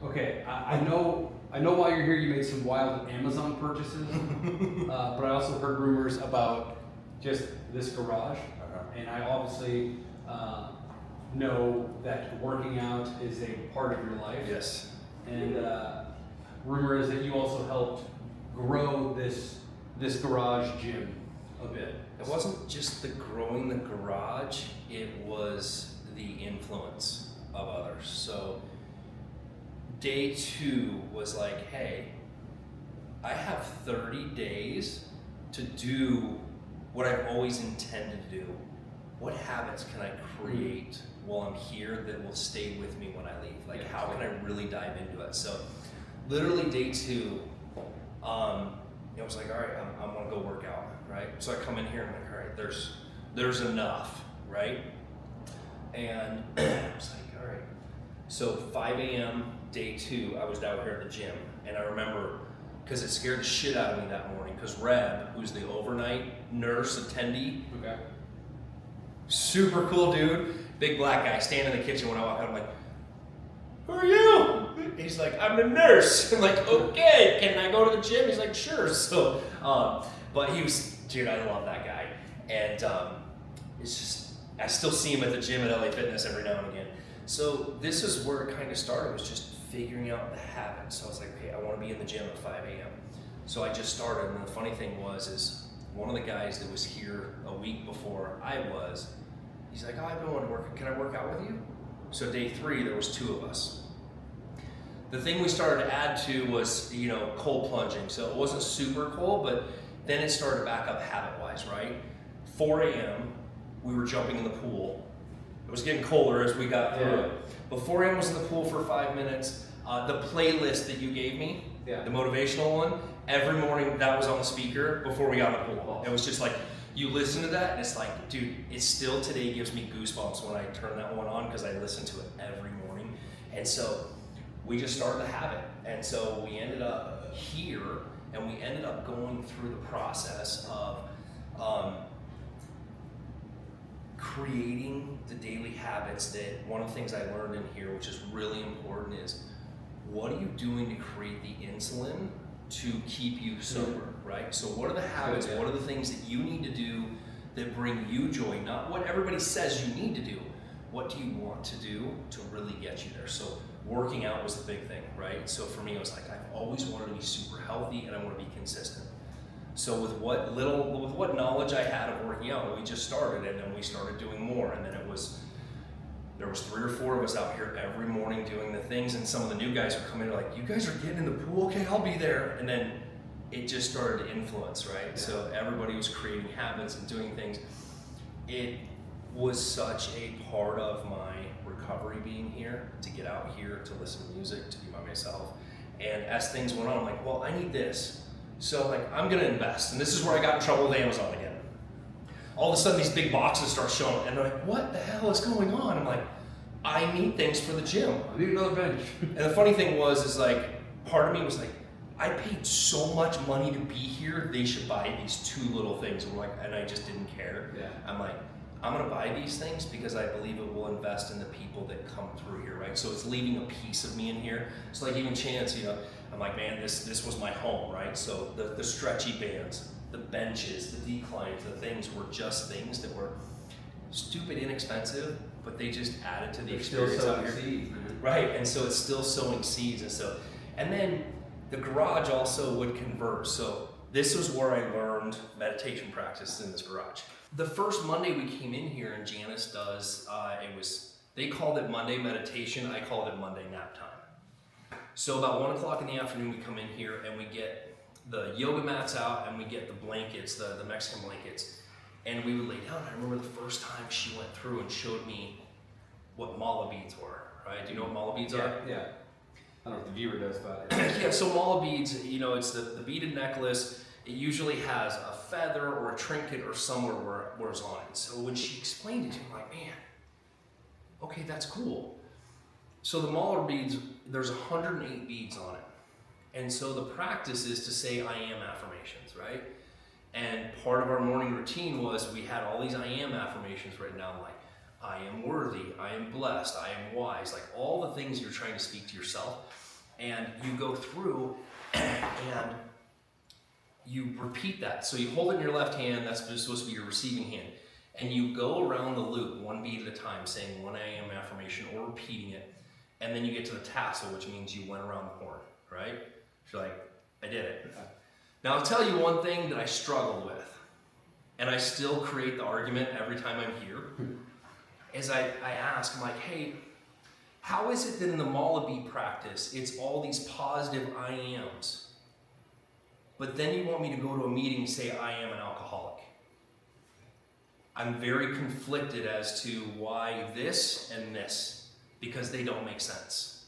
Okay, I know while you're here you made some wild Amazon purchases, but I also heard rumors about just this garage, and I obviously know that working out is a part of your life. Yes. And rumor is that you also helped grow this garage gym a bit. It wasn't just the growing the garage, it was the influence of others. So day 2 was like, hey, I have 30 days to do what I've always intended to do. What habits can I create while I'm here that will stay with me when I leave? Like, how can I really dive into it? So literally day 2, it was like, all right, I'm gonna go work out, right? So I come in here and I'm like, all right, there's enough, right? And I was like, all right. So 5 a.m. day 2, I was down here at the gym, and I remember, because it scared the shit out of me that morning, because Reb, who's the overnight nurse attendee, super cool dude, big black guy, standing in the kitchen when I walk out, I'm like, who are you? He's like, I'm the nurse. I'm like, okay, can I go to the gym? He's like, sure. So, but he was, dude, I love that guy. And it's just, I still see him at the gym at LA Fitness every now and again. So this is where it kind of started, was just figuring out the habits. So I was like, okay, I want to be in the gym at 5 a.m. So I just started, and the funny thing is one of the guys that was here a week before I was, he's like, oh, I've been wanting to work, can I work out with you? So day 3, there was 2 of us. The thing we started to add to was, cold plunging. So it wasn't super cold, but then it started back up habit-wise, right? 4 a.m., we were jumping in the pool. It was getting colder as we got through it. But 4 a.m. was in the pool for 5 minutes. The playlist that you gave me, the motivational one, every morning that was on the speaker before we got in the pool. It was just like, you listen to that and it's like, dude, it still today gives me goosebumps when I turn that one on, because I listen to it every morning. And so we just started the habit. And so we ended up here, and we ended up going through the process of creating the daily habits. That one of the things I learned in here, which is really important, is what are you doing to create the insulin to keep you sober, right? So what are the habits, what are the things that you need to do that bring you joy, not what everybody says you need to do. What do you want to do to really get you there? So working out was the big thing, right? So for me, it was like, I've always wanted to be super healthy, and I want to be consistent. So with what knowledge I had of working out, we just started, and then we started doing more, and then there was 3 or 4 of us out here every morning doing the things, and some of the new guys would come in and like, you guys are getting in the pool? Okay, I'll be there. And then it just started to influence, right? Yeah. So everybody was creating habits and doing things. It was such a part of my recovery being here, to get out here, to listen to music, to be by myself. And as things went on, I'm like, well, I need this. So like, I'm gonna invest. And this is where I got in trouble with Amazon again. All of a sudden these big boxes start showing, and they're like, what the hell is going on? I'm like, I need things for the gym. I need another bench. And the funny thing is like, part of me was like, I paid so much money to be here, they should buy these 2 little things. And I just didn't care. Yeah. I'm like, I'm gonna buy these things because I believe it will invest in the people that come through here, right? So it's leaving a piece of me in here. So like even Chance, I'm like, man, this was my home, right? So the stretchy bands, the benches, the declines, the things were just things that were stupid inexpensive, but they just added to the experience out here. Seeds, right? And so it's still sowing seeds. And then the garage also would convert. So this was where I learned meditation practice, in this garage. The first Monday we came in here, and Janice does, they called it Monday meditation, I called it Monday nap time. So about 1 o'clock in the afternoon, we come in here and we get the yoga mats out, and we get the blankets, the Mexican blankets, and we would lay down. I remember the first time she went through and showed me what mala beads were, right? Do you know what mala beads are? Yeah. I don't know if the viewer does, but yeah, so mala beads, it's the beaded necklace. It usually has a feather or a trinket or somewhere where it's on it. So when she explained it to me, I'm like, man, okay, that's cool. So the mala beads, there's 108 beads on it. And so the practice is to say I am affirmations, right? And part of our morning routine was we had all these I am affirmations written down, like, I am worthy, I am blessed, I am wise, like all the things you're trying to speak to yourself. And you go through and you repeat that. So you hold it in your left hand, that's supposed to be your receiving hand. And you go around the loop, one beat at a time, saying 1 a.m. affirmation or repeating it. And then you get to the tassel, which means you went around the horn, right? So you're like, I did it. Now I'll tell you one thing that I struggle with, and I still create the argument every time I'm here, is I ask, I'm like, hey, how is it that in the Malabi practice, it's all these positive I ams, but then you want me to go to a meeting and say I am an alcoholic? I'm very conflicted as to why this and this, because they don't make sense.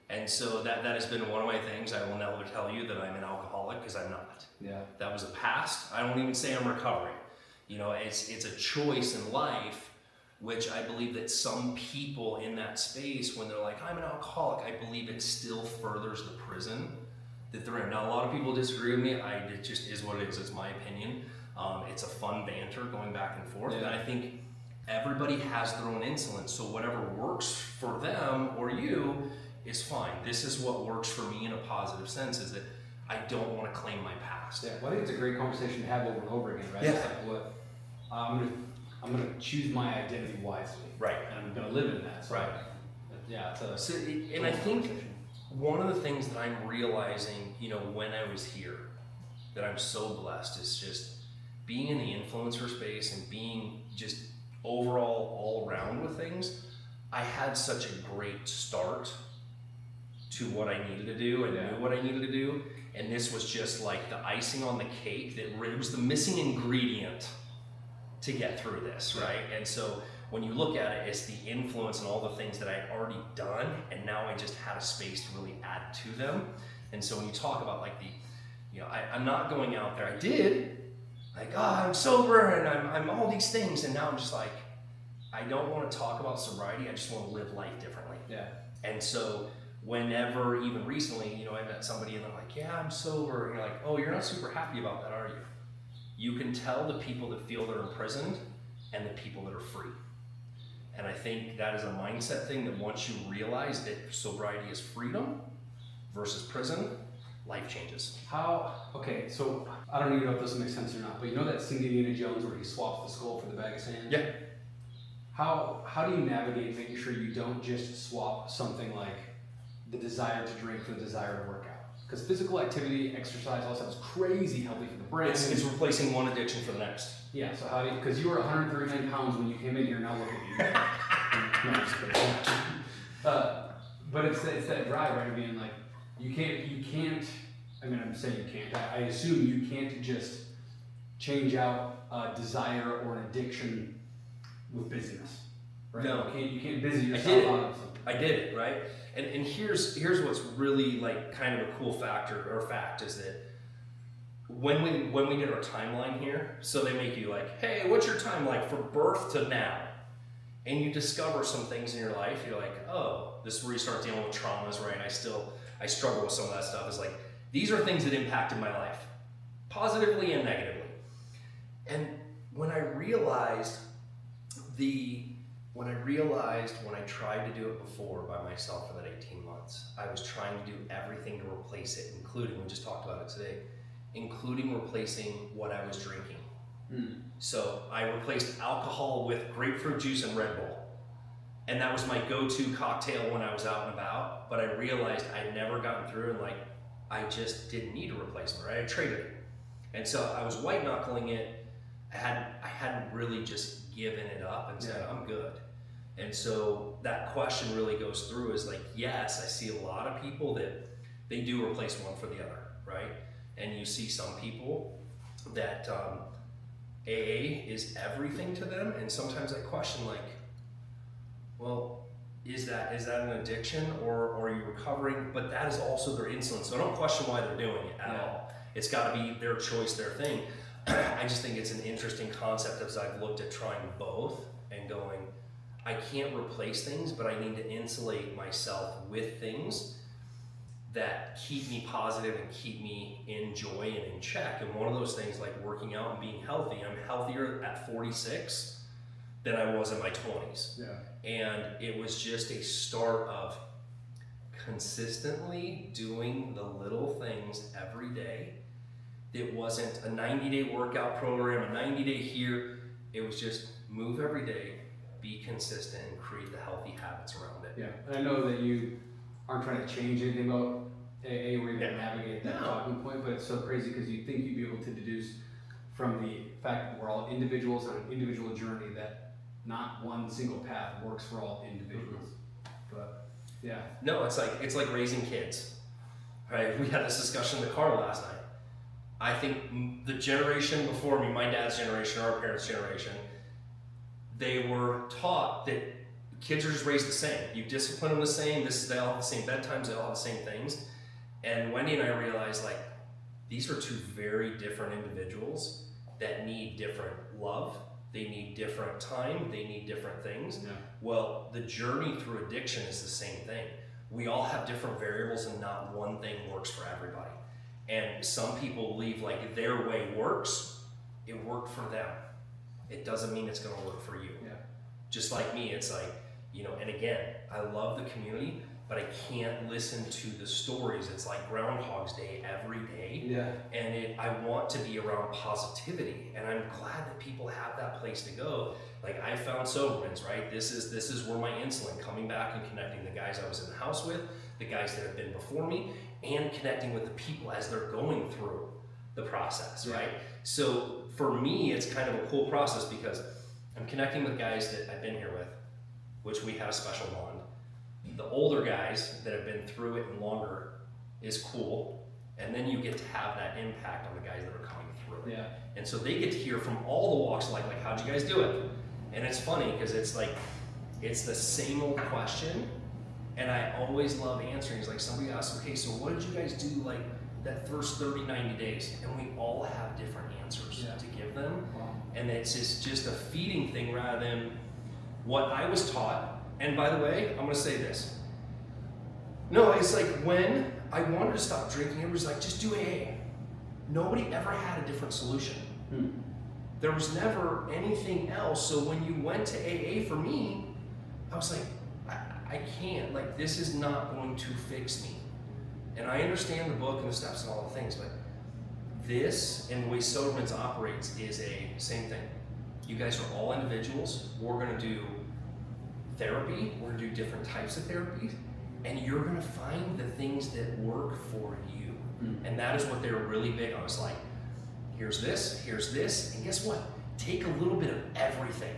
And so that has been one of my things. I will never tell you that I'm an alcoholic, because I'm not. Yeah. That was a past. I don't even say I'm recovering. You know, it's a choice in life, which I believe that some people in that space, when they're like, I'm an alcoholic, I believe it still furthers the prison that they're in. Now, a lot of people disagree with me. It just is what it is. It's my opinion. It's a fun banter going back and forth. Yeah. And I think everybody has their own insolence. So whatever works for them or you is fine. This is what works for me in a positive sense, is that I don't want to claim my past. Yeah, well, I think it's a great conversation to have over and over again, right? Yeah. It's like what I'm gonna choose my identity wisely, Right. and I'm gonna live in that. So Right. Yeah. And I think one of the things that I'm realizing, you know, when I was here, that I'm so blessed, is just being in the influencer space and being just overall all around with things. I had such a great start to what I needed to do. I knew what I needed to do, and this was just like the icing on the cake. It was the missing ingredient to get through this, right? And so when you look at it, it's the influence and all the things that I had already done, and now I just had a space to really add to them. And so when you talk about like I'm not going out there. I did, like, I'm sober and I'm all these things, and now I'm just like, I don't want to talk about sobriety. I just want to live life differently. Yeah. And so whenever, even recently, you know, I met somebody and they're like, yeah, I'm sober. And you're like, oh, you're not super happy about that, are you? You can tell the people that feel they're imprisoned and the people that are free. And I think that is a mindset thing, that once you realize that sobriety is freedom versus prison, life changes. Okay, so I don't even know if this makes sense or not, but you know that scene in Indiana Jones where he swaps the skull for the bag of sand? Yeah. How do you navigate making sure you don't just swap something like the desire to drink for the desire to work out? Because physical activity, exercise, all that stuff is crazy healthy for the brain. It's replacing one addiction for the next. Yeah, so how do you, because you were 139 pounds when you came in here, now look at you. No, I'm just kidding. But it's that drive, right, of being like, you can't, I mean, I'm saying you can't, I assume you can't just change out a desire or an addiction with busyness, right? No. You can't busy yourself out of something. I did it, right? And here's what's really like kind of a cool factor or fact, is that when we did our timeline here, so they make you like, hey, what's your time like for birth to now? And you discover some things in your life, you're like, oh, this is where you start dealing with traumas, right? I struggle with some of that stuff. It's like, these are things that impacted my life, positively and negatively. And when I realized when I tried to do it before by myself for that 18 months, I was trying to do everything to replace it, including, we just talked about it today, including replacing what I was drinking. So I replaced alcohol with grapefruit juice and Red Bull. And that was my go-to cocktail when I was out and about, but I realized I'd never gotten through, and like, I just didn't need a replacement, right? I traded it. And so I was white knuckling it. I hadn't really just given it up and said, I'm good. And so that question really goes through, is like, yes, I see a lot of people that they do replace one for the other, right? And you see some people that AA is everything to them, and sometimes I question, like, well, is that an addiction, or are you recovering? But that is also their insulin, so I don't question why they're doing it at all. It's got to be their choice, their thing. I just think it's an interesting concept as I've looked at trying both and going, I can't replace things, but I need to insulate myself with things that keep me positive and keep me in joy and in check. And one of those things, like working out and being healthy, I'm healthier at 46 than I was in my 20s. Yeah. And it was just a start of consistently doing the little things every day. It wasn't a 90-day workout program, a 90-day here. It was just move every day, be consistent, and create the healthy habits around it. Yeah, and I know that you aren't trying to change anything about AA or even navigate that talking point, but it's so crazy because you think you'd be able to deduce from the fact that we're all individuals on an individual journey that not one single path works for all individuals. But yeah. No, it's like raising kids, right? We had this discussion in the car last night. I think the generation before me, my dad's generation, our parents' generation, they were taught that kids are just raised the same. You discipline them the same. They all have the same bedtimes. They all have the same things. And Wendy and I realized like these are two very different individuals that need different love. They need different time. They need different things. Yeah. Well, the journey through addiction is the same thing. We all have different variables and not one thing works for everybody. And some people believe like their way works. It worked for them. It doesn't mean it's going to work for you. Yeah. Just like me, it's like, you know, and again, I love the community, but I can't listen to the stories. It's like Groundhog's Day every day. Yeah. And I want to be around positivity. And I'm glad that people have that place to go. Like I found Sobermans, right? This is where my insulin, coming back and connecting the guys I was in the house with, the guys that have been before me, and connecting with the people as they're going through the process, right? So for me, it's kind of a cool process because I'm connecting with guys that I've been here with, which we have a special bond. The older guys that have been through it and longer is cool. And then you get to have that impact on the guys that are coming through it. Yeah. And so they get to hear from all the walks of life, like, how'd you guys do it? And it's funny because it's like, it's the same old question. And I always love answering. It's like somebody asks, okay, so what did you guys do like that first 30, 90 days? And we all have different answers to give them. Wow. And it's just a feeding thing rather than what I was taught. And by the way, I'm gonna say this. No, it's like when I wanted to stop drinking, everybody's like, just do AA. Nobody ever had a different solution. There was never anything else. So when you went to AA for me, I was like, I can't, like this is not going to fix me. And I understand the book and the steps and all the things, but this and the way Sobermans operates is a same thing. You guys are all individuals. We're gonna do therapy, we're gonna do different types of therapies, and you're gonna find the things that work for you. And that is what they're really big on. It's like, here's this, and guess what? Take a little bit of everything.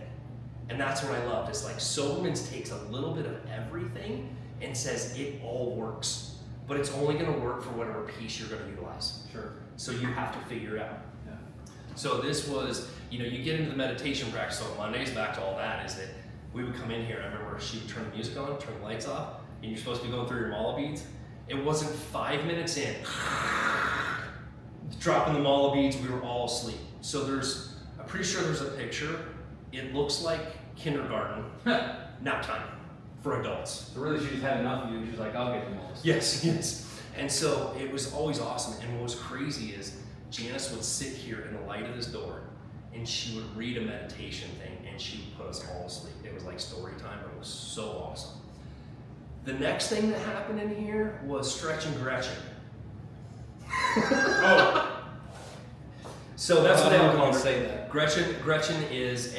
And that's what I loved. It's like Sobermans takes a little bit of everything and says it all works, but it's only gonna work for whatever piece you're gonna utilize. Sure. So you have to figure it out. Yeah. So this was, you know, you get into the meditation practice on Mondays, back to all that, is that we would come in here, I remember she would turn the music on, turn the lights off, and you're supposed to be going through your mala beads. It wasn't 5 minutes in, dropping the mala beads, we were all asleep. So I'm pretty sure there's a picture. It looks like kindergarten nap time for adults. So really, she just had enough of you, and she's like, I'll get them all. Yes. And so it was always awesome. And what was crazy is Janice would sit here in the light of this door, and she would read a meditation thing, and she would put us all asleep. It was like story time, but it was so awesome. The next thing that happened in here was Stretch and Gretchen. Oh. So that's what I would call her. Say that. Gretchen is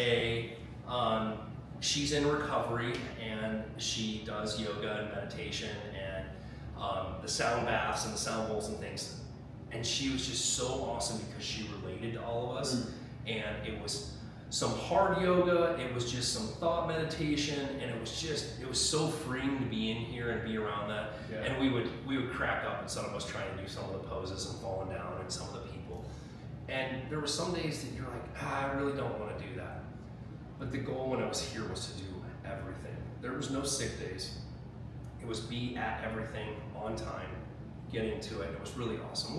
she's in recovery, and she does yoga and meditation and the sound baths and the sound bowls and things. And she was just so awesome because she related to all of us. And it was some hard yoga, it was just some thought meditation, and it was so freeing to be in here and be around that. Yeah. And we would crack up at some of us trying to do some of the poses and falling down and some of the people. And there were some days that you're like, I really don't want to do that. But the goal when I was here was to do everything. There was no sick days. It was be at everything on time, get into it. It was really awesome.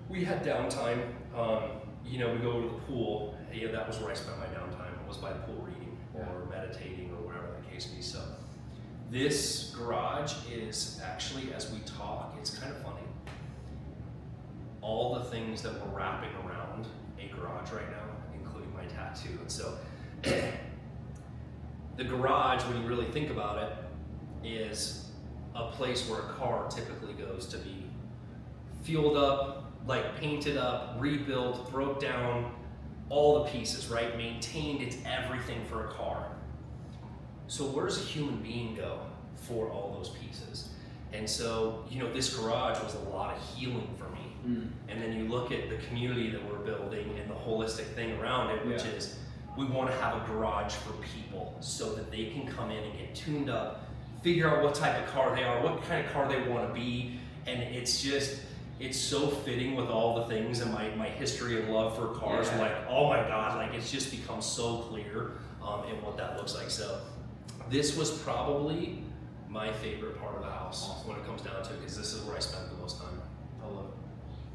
We had downtime. We go to the pool. Yeah, that was where I spent my downtime. It was by the pool reading or meditating or whatever the case be. So this garage is actually, as we talk, it's kind of funny. All the things that we're wrapping around a garage right now, including my tattoo. And so the garage, when you really think about it, is a place where a car typically goes to be fueled up, like painted up, rebuilt, broke down, all the pieces, right? Maintained, it's everything for a car. So where does a human being go for all those pieces? And so, you know, this garage was a lot of healing for me. And then you look at the community that we're building and the holistic thing around it, which is we want to have a garage for people so that they can come in and get tuned up, figure out what type of car they are, what kind of car they want to be. And it's just, it's so fitting with all the things and my history and love for cars. Like, oh my God, like it's just become so clear in what that looks like. So this was probably my favorite part of the house when it comes down to it, because this is where I spent the most time.